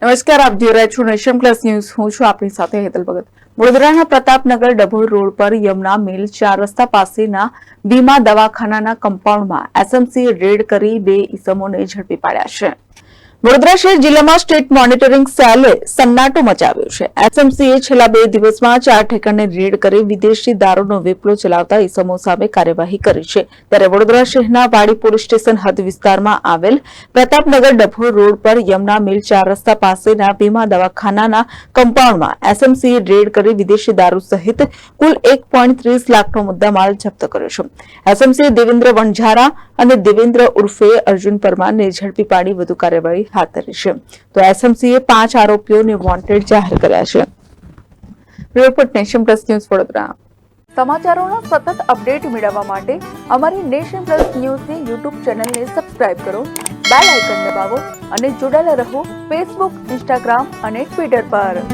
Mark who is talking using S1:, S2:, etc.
S1: નમસ્કાર, આપ જોઈ રહ્યા છો નેશન પ્લસ ન્યૂઝ. હું છું આપની સાથે હેતલ ભગત. વડોદરાના પ્રતાપનગર ડભોઈ રોડ પર યમુના મિલ 4 રસ્તા પાસેના વીમા દવાખાનાના કમ્પાઉન્ડમાં એસએમસીએ રેડ કરી 2 ઇસમોને ઝડપી પાડ્યા છે. વડોદરા શહેર જિલ્લામાં સ્ટેટ મોનિટરિંગ સેલે સન્નાટો મચાવ્યો છે. એસએમસીએ છેલ્લા 2 દિવસમાં 4 ઠેકાણે રેડ કરી વિદેશી દારૂનો વેપલો ચલાવતા ઇસમો સામે કાર્યવાહી કરી છે. ત્યારે વડોદરા શહેરના વાડી પોલીસ સ્ટેશન હદ વિસ્તારમાં આવેલ પ્રતાપનગર ડભોઈ રોડ પર યમુના મિલ 4 રસ્તા પાસેના વીમા દવાખાનાના કમ્પાઉન્ડમાં એસએમસીએ રેડ કરી વિદેશી દારૂ સહિત કુલ 1.30 લાખનો મુદ્દામાલ જપ્ત કર્યો છે. એસએમસીએ દેવેન્દ્ર વણઝારા અને દેવેન્દ્ર ઉર્ફે અર્જુન પરમારને ઝડપી પાડી વધુ કાર્યવાહી હાથ ધરી છે. તો એસએમસીએ 5 આરોપીઓને વોન્ટેડ જાહેર કર્યા છે. Report Nation Plus News Vadodara. સમાચારોના સતત અપડેટ મેળવવા માટે અમારી નેશન પ્લસ ન્યૂઝની યુટ્યુબ ચેનલને સબસ્ક્રાઇબ કરો, બેલ આઇકન દબાવો અને જોડાયેલા રહો ફેસબુક, ઇન્સ્ટાગ્રામ અને ટ્વિટર પર.